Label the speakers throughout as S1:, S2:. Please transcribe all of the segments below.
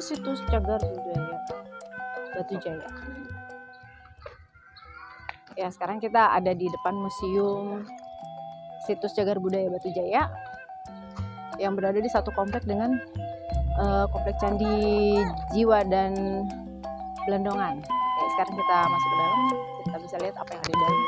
S1: situs Cagar Budaya Batu Jaya. Ya, sekarang kita ada di depan Museum Situs Cagar Budaya Batu Jaya yang berada di satu komplek dengan komplek Candi Jiwa dan Belendongan. Oke, sekarang kita masuk ke dalam, kita bisa lihat apa yang ada di dalam.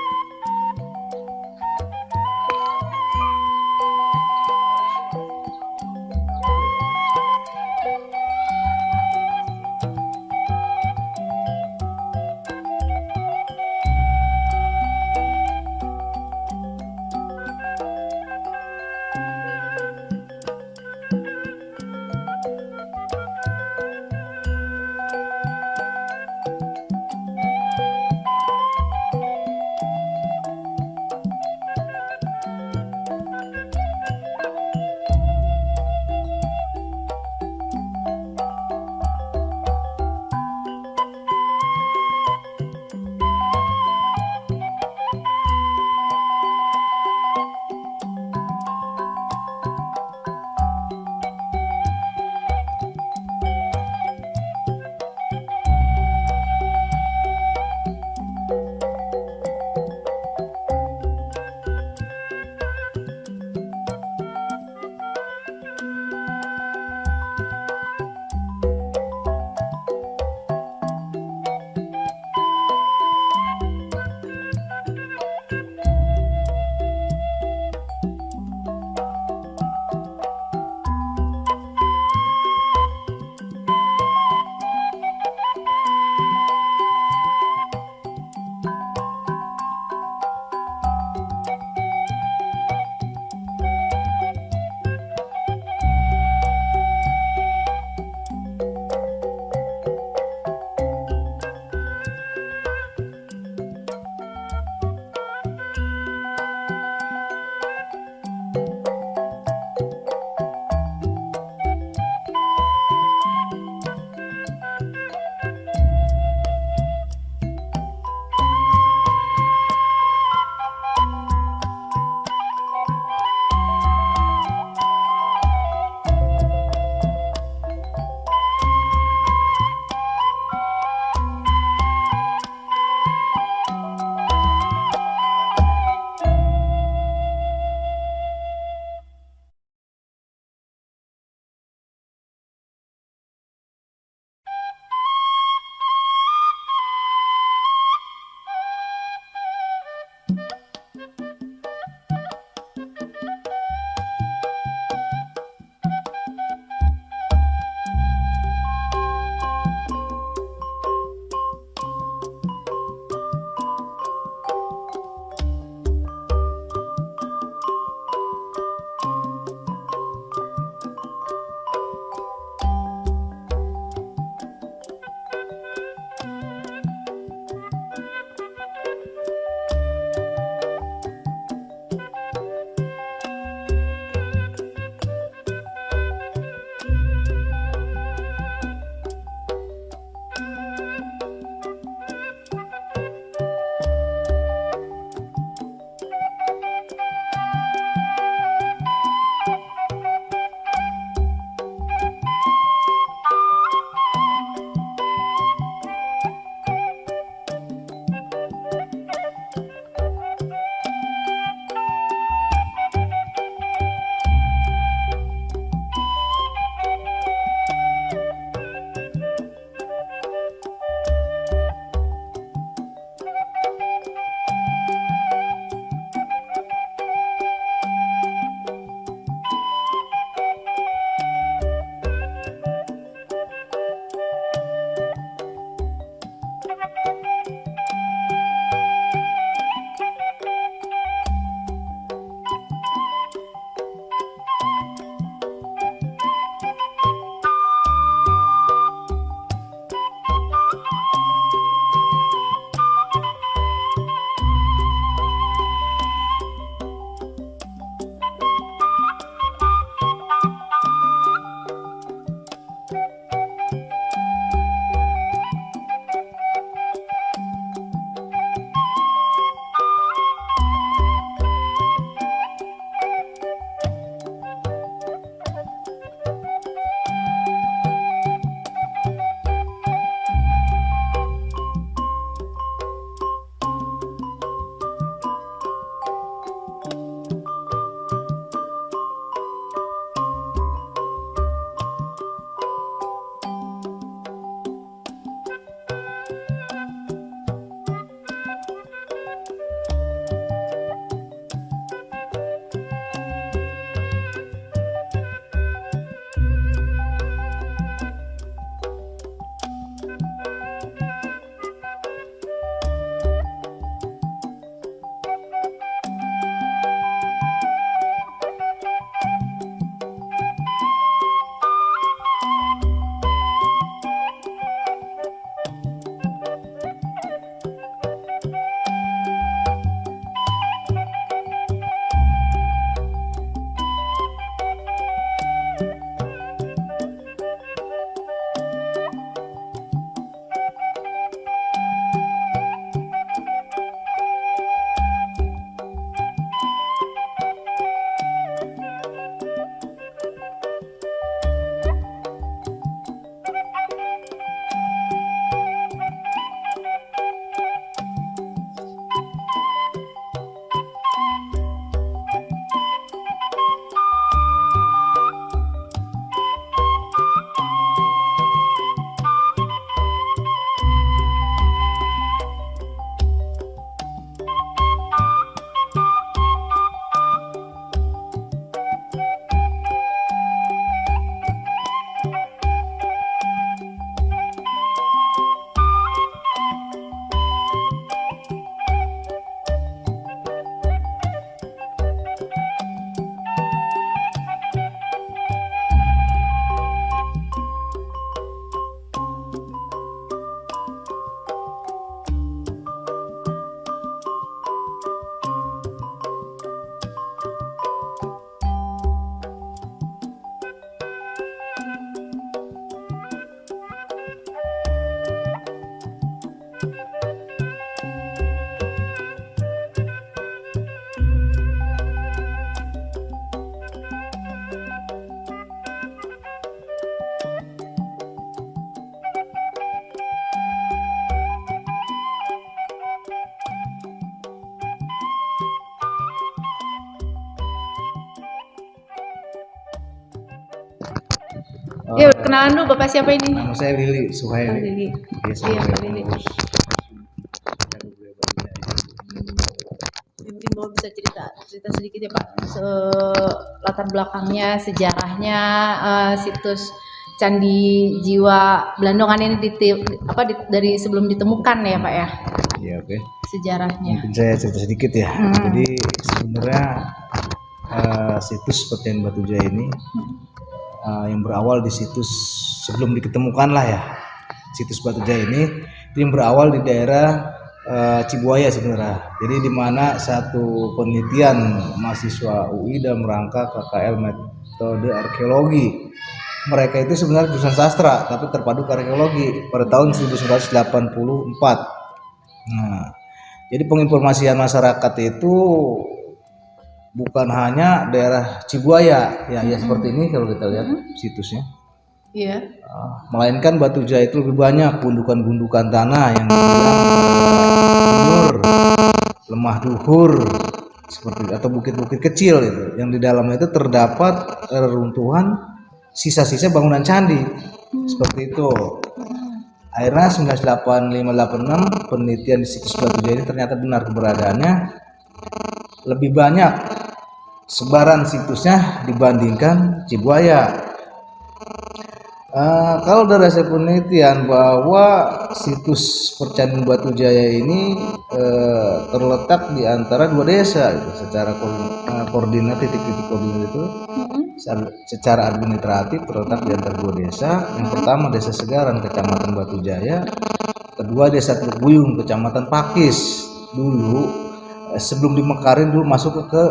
S1: Ya, kenalan dulu Bapak siapa ini?
S2: Nama saya Lili Suhaili.
S1: Lili.
S2: Iya,
S1: Iya, Pak Lili.
S2: pengurus Jagar Budaya Batu Jaya.
S1: Ya, mungkin Bapak bisa cerita sedikit ya Pak, latar belakangnya, sejarahnya situs Candi Jiwa Blandongan ini dari sebelum ditemukan ya Pak ya,
S2: Iya, oke.
S1: sejarahnya.
S2: Mungkin saya cerita sedikit ya. Jadi sebenarnya situs Percayaan Batu Jaya ini yang berawal di situs sebelum diketemukan lah ya. Situs Batu Jaya ini yang berawal di daerah Cibuaya sebenarnya. Jadi di mana satu penelitian mahasiswa UI dalam rangka KKL metode arkeologi. Mereka itu sebenarnya jurusan sastra tapi terpadu ke arkeologi pada tahun 1984. Nah, jadi penginformasian masyarakat itu bukan hanya daerah Cibuaya ya, ya seperti ini kalau kita lihat situsnya.
S1: Iya.
S2: Melainkan Batu Jaya itu lebih banyak gundukan-gundukan tanah yang dibilang lemah duhur seperti atau bukit-bukit kecil itu, yang di dalamnya itu terdapat reruntuhan sisa-sisa bangunan candi seperti itu. Akhirnya 1985-86 penelitian di situs Batu Jaya ini ternyata benar keberadaannya, lebih banyak sebaran situsnya dibandingkan Cibuaya. Kalau dari hasil penelitian bahwa situs Percayaan Batu Jaya ini terletak di antara dua desa gitu, secara koordinat titik-titik koordinat itu secara administratif terletak di antara dua desa. Yang pertama Desa Segaran Kecamatan Batu Jaya, kedua Desa Teluk Buyung Kecamatan Pakis. Dulu sebelum dimekarin dulu masuk ke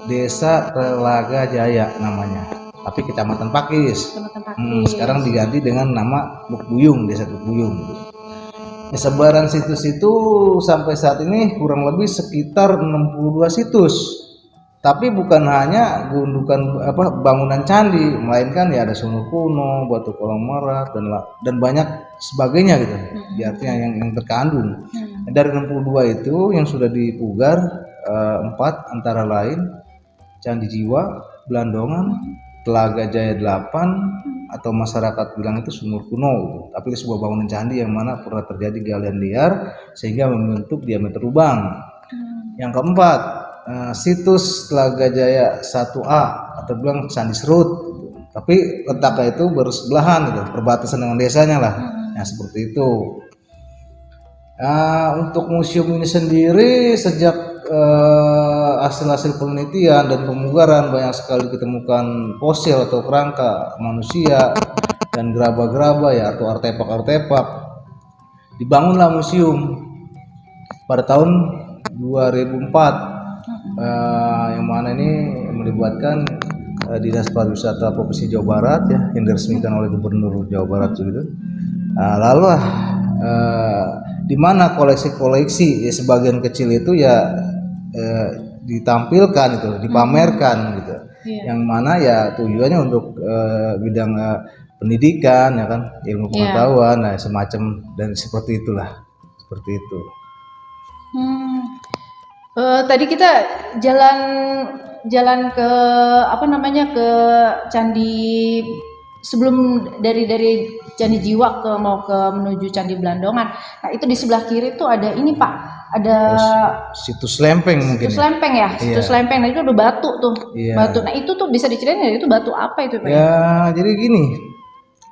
S2: Desa Telaga Jaya namanya, tapi Kecamatan Pakis. Sekarang diganti dengan nama Teluk Buyung, Desa Teluk Buyung. Sebaran situs itu sampai saat ini kurang lebih sekitar 62 situs. Tapi bukan hanya gundukan bangunan candi, melainkan ya ada sumur kuno, batu kolong merak dan banyak sebagainya gitu. Di artinya yang terkandung. Dari 62 itu yang sudah dipugar 4 antara lain Candi Jiwa Blandongan, Telaga Jaya 8 atau masyarakat bilang itu sumur kuno, tapi itu sebuah bangunan candi yang mana pernah terjadi galian liar sehingga membentuk diameter lubang. Yang keempat situs Telaga Jaya 1A atau bilang Candi Serut, tapi letaknya itu bersebelahan gitu, perbatasan dengan desanya lah. Nah seperti itu. Untuk museum ini sendiri sejak hasil-hasil penelitian dan pemugaran banyak sekali ditemukan fosil atau kerangka manusia dan gerabah-gerabah ya atau artefak-artefak. Dibangunlah museum pada tahun 2004 yang mana ini melibatkan Dinas Pariwisata Provinsi Jawa Barat ya, yang diresmikan oleh Gubernur Jawa Barat gitu. Lalu di mana koleksi-koleksi ya, sebagian kecil itu ya ditampilkan itu, dipamerkan gitu. Yang mana ya tujuannya untuk bidang pendidikan ya kan, ilmu pengetahuan, nah semacam dan seperti itulah, seperti itu.
S1: Tadi kita jalan ke ke candi sebelum dari Candi Jiwa mau ke menuju Candi Blandongan. Nah itu di sebelah kiri tuh ada ini Pak, ada
S2: situs lempeng mungkin.
S1: Situs lempeng ya, situs lempeng. Nah itu ada batu tuh, batu. Nah itu tuh bisa diceritain ya, itu batu apa itu Pak?
S2: Ya jadi gini,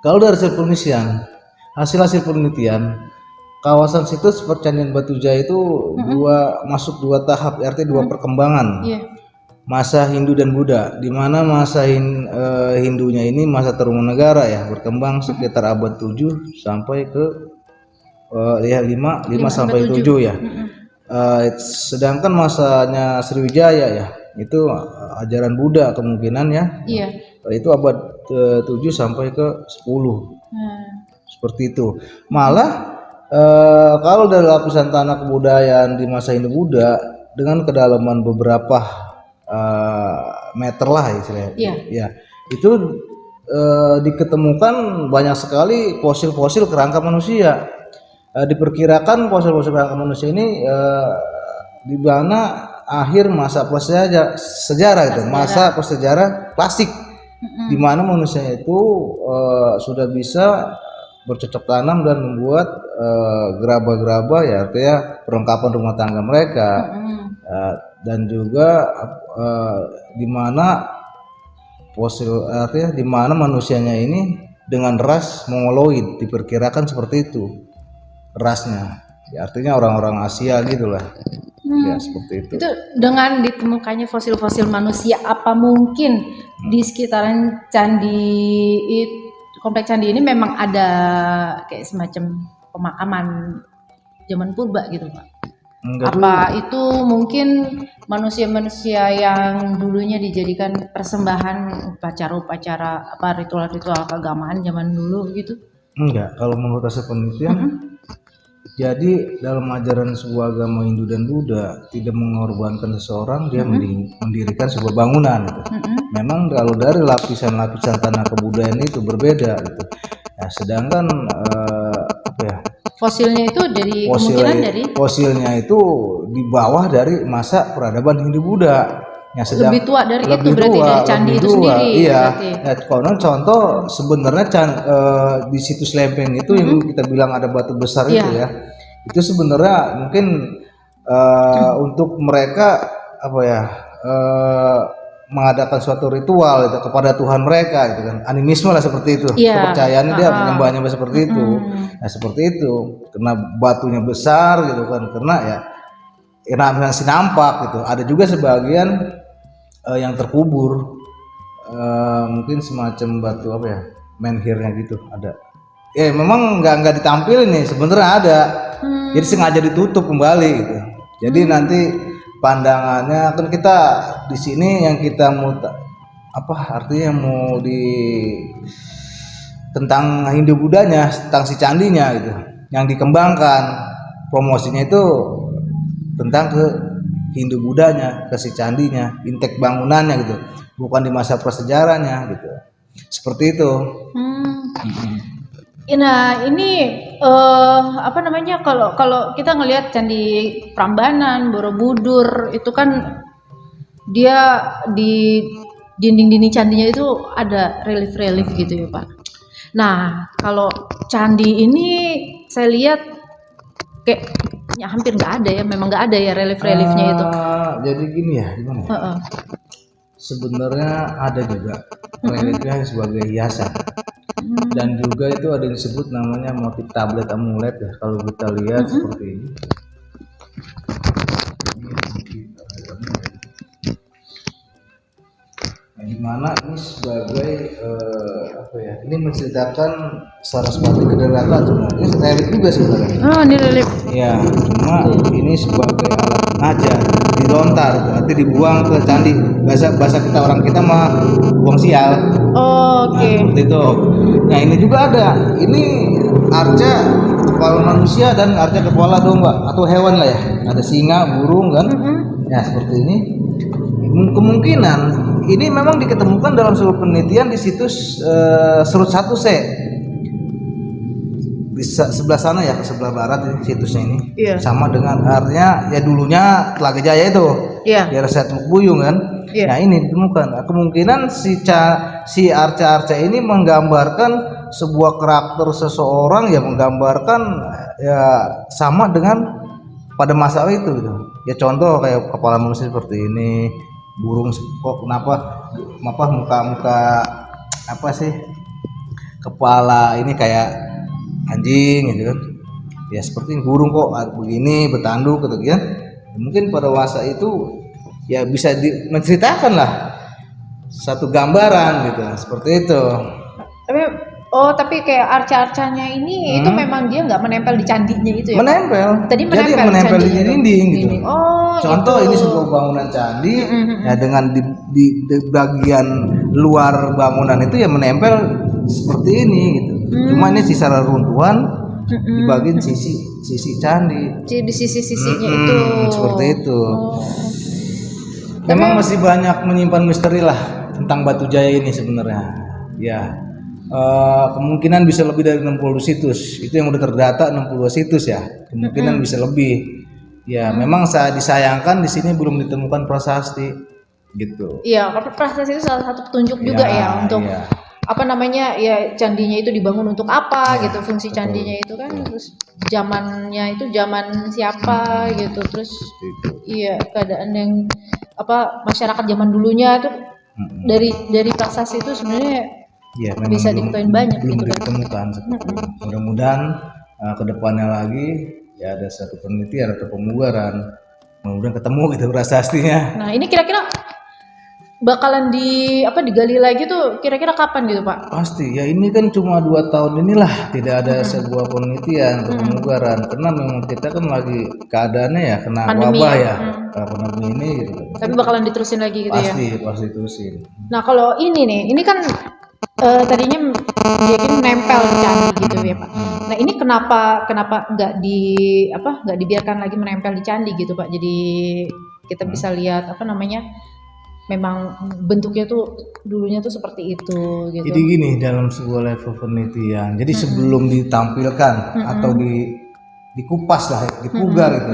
S2: kalau dari hasil penelitian kawasan situs Percayaan Batu Jaya itu masuk dua tahap, artinya dua perkembangan. Masa Hindu dan Buddha, di mana masa Hindunya ini masa Tarumanegara ya, berkembang sekitar abad 7 sampai ke 5 sampai 7 ya. Sedangkan masanya Sriwijaya ya, itu ajaran Buddha kemungkinan ya. Itu abad 7 sampai ke 10. Seperti itu. Malah kalau dari lapisan tanah kebudayaan di masa Hindu Buddha dengan kedalaman beberapa meter lah istilahnya, ya itu diketemukan banyak sekali fosil-fosil kerangka manusia. Diperkirakan fosil-fosil kerangka manusia ini di mana akhir masa prasejarah itu, masa prasejarah klasik di mana manusia itu sudah bisa bercocok tanam dan membuat gerabah-gerabah, ya artinya perlengkapan rumah tangga mereka. Dan juga di mana fosil, artinya di mana manusianya ini dengan ras mongoloid, diperkirakan seperti itu rasnya, ya artinya orang-orang Asia gitulah. Ya seperti itu.
S1: Itu dengan ditemukannya fosil-fosil manusia, apa mungkin di sekitaran kompleks candi ini memang ada kayak semacam pemakaman zaman purba gitu Pak?
S2: Enggak
S1: Apa itu mungkin manusia-manusia yang dulunya dijadikan persembahan upacara-upacara, apa ritual-ritual keagamaan zaman dulu gitu?
S2: Enggak, kalau menurut hasil penelitian, jadi dalam ajaran sebuah agama Hindu dan Buddha tidak mengorbankan seseorang, dia mendirikan sebuah bangunan gitu. Memang kalau dari lapisan-lapisan tanah kebudayaan itu berbeda gitu. Nah, sedangkan apa ya?
S1: Fosilnya itu dari kemungkinan dari
S2: fosilnya itu di bawah dari masa peradaban Hindu Buddha. Ya,
S1: lebih tua dari itu berarti dari candi itu sendiri.
S2: Iya.
S1: Berarti.
S2: Ya, konon contoh sebenarnya di situs lempeng itu yang kita bilang ada batu besar itu ya. Itu sebenarnya mungkin untuk mereka apa ya? Mengadakan suatu ritual itu kepada Tuhan mereka gitu kan, animisme lah seperti itu, kepercayaannya dia menyembahnya seperti itu. Nah seperti itu, karena batunya besar gitu kan, karena ya masih nampak gitu. Ada juga sebagian yang terkubur, mungkin semacam batu apa ya, menhirnya gitu ada. Memang nggak ditampilin nih, sebenarnya ada, jadi sengaja ditutup kembali gitu. Jadi nanti pandangannya kan kita di sini yang kita mau apa artinya mau tentang Hindu Budanya, tentang si candinya gitu, yang dikembangkan promosinya itu tentang ke Hindu Budanya, ke si candinya, intek bangunannya gitu, bukan di masa prasejarahnya gitu, seperti itu.
S1: Nah ini apa namanya, kalau kita ngelihat candi Prambanan, Borobudur itu kan dia di dinding-dinding candinya itu ada relief-relief gitu ya Pak. Nah kalau candi ini saya lihat kayak ya hampir nggak ada ya, memang nggak ada ya relief-reliefnya itu.
S2: Jadi gini ya, gimana ya? Sebenarnya ada juga reliefnya sebagai hiasan. Dan juga itu ada yang disebut namanya motif tablet amulet ya, kalau kita lihat seperti ini. Nah, dimana ini sebagai apa ya? Ini menceritakan Saraswati Kedarata sebenarnya. Ini relief juga sebenarnya.
S1: Ini relief.
S2: Ya, cuma ini sebagai alat aja dilontar, arti dibuang ke candi. Bahasa kita orang kita mah buang sial.
S1: Oke.
S2: Nah, seperti itu. Nah ini juga ada. Ini arca kepala manusia dan arca kepala domba atau hewan lah ya. Ada singa, burung kan. Ya seperti ini. Kemungkinan ini memang diketemukan dalam sebuah penelitian di situs Serut 1C di sebelah sana ya, ke sebelah barat situsnya ini. Sama dengan artinya ya dulunya Telaga Jaya itu. Daerah Setemuk Buyung kan. Nah ini ditemukan. Kemungkinan si arca-arca ini menggambarkan sebuah karakter seseorang yang menggambarkan ya sama dengan pada masa itu gitu. Ya contoh kayak kepala manusia seperti ini, burung kok kenapa muka apa sih, kepala ini kayak anjing gitu kan. Ya seperti burung kok begini bertanduk gitu kan. Mungkin pada masa itu ya bisa menceritakan lah satu gambaran gitu, seperti itu.
S1: Tapi kayak arca-arcanya ini itu memang dia nggak menempel di candinya itu ya?
S2: Menempel.
S1: Tadi
S2: jadi menempel di dinding gitu. Contoh
S1: itu.
S2: Ini sebuah bangunan candi ya dengan di bagian luar bangunan itu ya menempel seperti ini gitu. Cuma ini sisa reruntuhan di bagian sisi candi.
S1: Di sisi-sisinya itu.
S2: Seperti itu. Memang masih banyak menyimpan misteri lah tentang Batu Jaya ini sebenarnya. Ya. Kemungkinan bisa lebih dari 60 situs. Itu yang udah terdata 62 situs ya. Kemungkinan bisa lebih. Ya, memang disayangkan di sini belum ditemukan prasasti. gitu.
S1: Iya, karena prasasti itu salah satu petunjuk juga ya untuk
S2: iya.
S1: apa namanya ya candinya itu dibangun untuk apa
S2: Iya,
S1: gitu, fungsi
S2: betul.
S1: candinya itu kan, terus zamannya itu zaman siapa gitu, terus
S2: Seperti itu.
S1: iya keadaan yang apa masyarakat zaman dulunya itu dari prasasti itu sebenarnya
S2: Ya, memang
S1: bisa
S2: belum
S1: diketahui banyak
S2: belum
S1: gitu kan.
S2: ditemukan seperti itu. Mudah-mudahan ke depannya lagi ya ada satu penelitian atau pemugaran, mudah-mudahan ketemu gitu prasastinya.
S1: Nah ini kira-kira bakalan digali lagi tuh kira-kira kapan gitu Pak?
S2: Pasti ya, ini kan cuma 2 tahun inilah tidak ada sebuah penelitian atau pemugaran, karena memang kita kan lagi keadaannya ya kena
S1: Pandemi
S2: wabah
S1: ya.
S2: ya, pandemi ini gitu.
S1: Tapi bakalan diterusin lagi gitu ya.
S2: Pasti terusin.
S1: Nah kalau ini kan tadinya dia kan nempel di candi gitu ya Pak. Nah ini kenapa nggak dibiarkan lagi menempel di candi gitu Pak? Jadi kita bisa lihat apa namanya, memang bentuknya tuh dulunya tuh seperti itu gitu.
S2: Jadi gini, dalam sebuah level penelitian, jadi sebelum ditampilkan atau dikupas lah, dipugar gitu.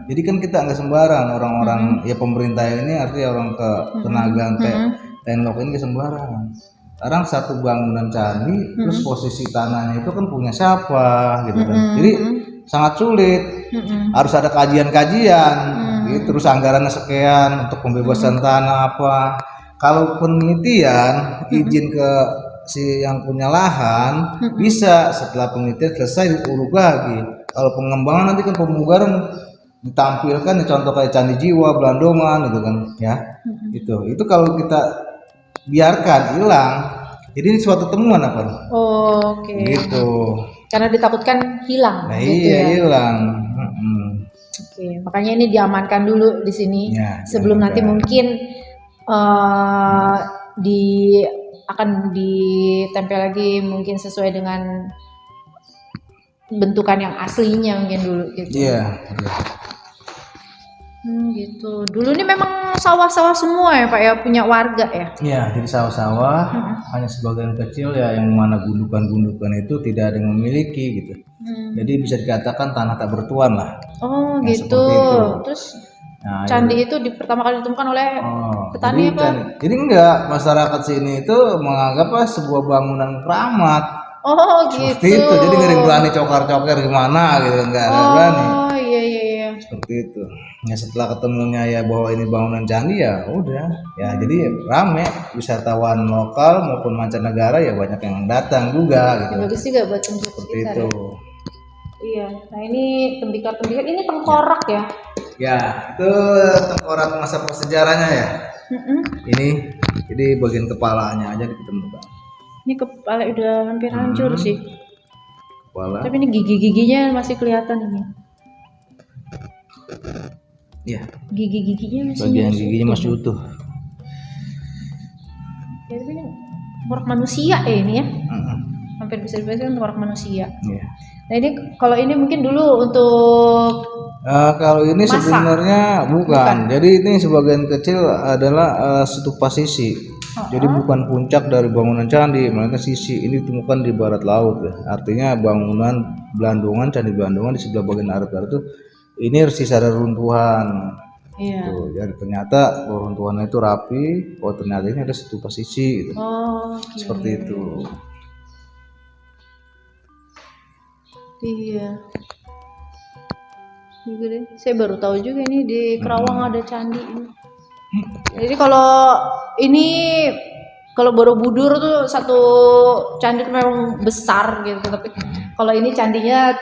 S2: Jadi kan kita nggak sembarang orang-orang ya pemerintah ini artinya orang ke tenaga teknolog ini nggak sembarang. Sekarang satu bangunan candi, terus posisi tanahnya itu kan punya siapa gitu kan. Jadi sangat sulit, harus ada kajian-kajian, gitu. Terus anggarannya sekian untuk pembebasan tanah apa. Kalau penelitian izin ke si yang punya lahan bisa setelah penelitian selesai diuruk lagi. Kalau pengembangan nanti kan pemugaran ditampilkan ya, contoh kayak Candi Jiwa, Belandongan gitu kan ya. Itu kalau kita biarkan hilang, jadi ini suatu temuan apa?
S1: Oke.
S2: Gitu.
S1: Karena ditakutkan hilang.
S2: Nah
S1: gitu
S2: iya
S1: ya.
S2: hilang.
S1: Oke, makanya ini diamankan dulu di sini
S2: Ya,
S1: sebelum nanti mungkin akan ditempel lagi mungkin sesuai dengan bentukan yang aslinya mungkin dulu gitu.
S2: Iya.
S1: Gitu. Dulu ini memang sawah-sawah semua ya Pak ya, punya warga ya.
S2: Iya, jadi sawah-sawah hanya sebagian kecil ya, yang mana gundukan-gundukan itu tidak ada yang memiliki gitu. Jadi bisa dikatakan tanah tak bertuan lah.
S1: Oh
S2: Nah,
S1: gitu.
S2: seperti itu.
S1: Terus
S2: Nah,
S1: candi itu pertama kali ditemukan oleh petani apa?
S2: Jadi enggak, masyarakat sini itu menganggapnya sebuah bangunan keramat.
S1: Oh
S2: Seperti
S1: gitu.
S2: itu. Jadi nggak ada yang berani cokar-cokar gimana gitu, enggak ada berani.
S1: Oh iya.
S2: Seperti itu. Ya setelah ketemunya ya bahwa ini bangunan candi ya udah. Ya jadi rame, wisatawan lokal maupun mancanegara ya banyak yang datang juga gitu.
S1: Ya, bagus juga buat penduduk
S2: Seperti
S1: sekitar
S2: itu.
S1: ya. Iya. Nah ini tembikar-tembikar ini tengkorak ya.
S2: Ya, itu tengkorak masa prasejarahnya ya. Ini jadi bagian kepalanya aja ditemukan.
S1: Ini kepala udah hampir hancur sih.
S2: Kepala.
S1: Tapi ini gigi-giginya masih kelihatan ini.
S2: Iya.
S1: Gigi-giginya masih.
S2: Bagian giginya masih utuh.
S1: Ya, tapi ini tengkorak manusia ya ini ya. Hampir bisa dibilang tengkorak manusia.
S2: Iya.
S1: Nah ini kalau ini mungkin dulu untuk
S2: kalau ini
S1: masak.
S2: Sebenarnya bukan. Jadi ini sebagian kecil adalah stupa sisi. Jadi bukan puncak dari bangunan candi, melainkan sisi. Ini ditemukan di barat laut ya. Artinya bangunan Belandongan, Candi Belandongan di sebelah bagian barat itu ini sisa reruntuhan.
S1: Iya.
S2: Tuh, jadi ternyata reruntuhannya itu rapi. Oh ternyata ini ada stupa sisi gitu.
S1: Okay.
S2: Seperti itu.
S1: Iya. Saya baru tahu juga ini di Kerawang ada candi ini. Jadi kalau Borobudur tuh satu candi memang besar gitu, tapi kalau ini candinya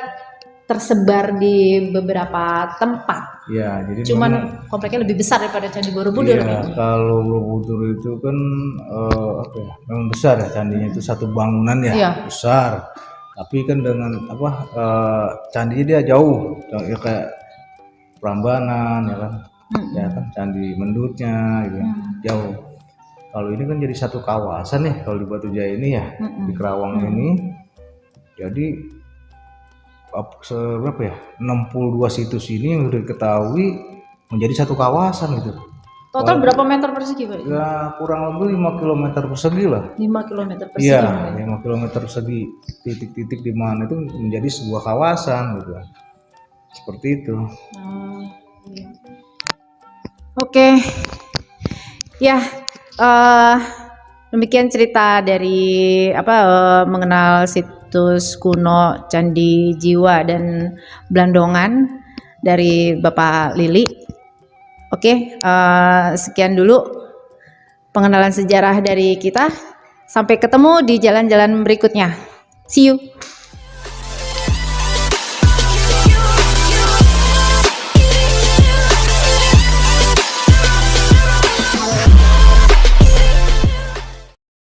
S1: tersebar di beberapa tempat.
S2: Ya, jadi
S1: cuman kompleknya lebih besar daripada Candi Borobudur.
S2: Iya, kalau Borobudur itu kan memang besar ya candinya, itu satu bangunan ya, besar. Tapi kan dengan candinya dia jauh, ya kayak Prambanan ya kan, ya kan Candi Mendutnya gitu, jauh. Kalau ini kan jadi satu kawasan nih, kalau di Batujaya ini ya, di Kerawang ini, jadi berapa ya, 62 situs ini yang sudah diketahui menjadi satu kawasan gitu.
S1: Total berapa meter persegi Pak?
S2: Ya kurang lebih 5 km persegi lah.
S1: 5 km persegi.
S2: Iya, 5 km persegi, titik-titik di mana itu menjadi sebuah kawasan gitu. Seperti itu.
S1: Oke. Ya, demikian cerita dari mengenal situs kuno Candi Jiwa dan Blandongan dari Bapak Lili. Oke, sekian dulu pengenalan sejarah dari kita. Sampai ketemu di jalan-jalan berikutnya. See you.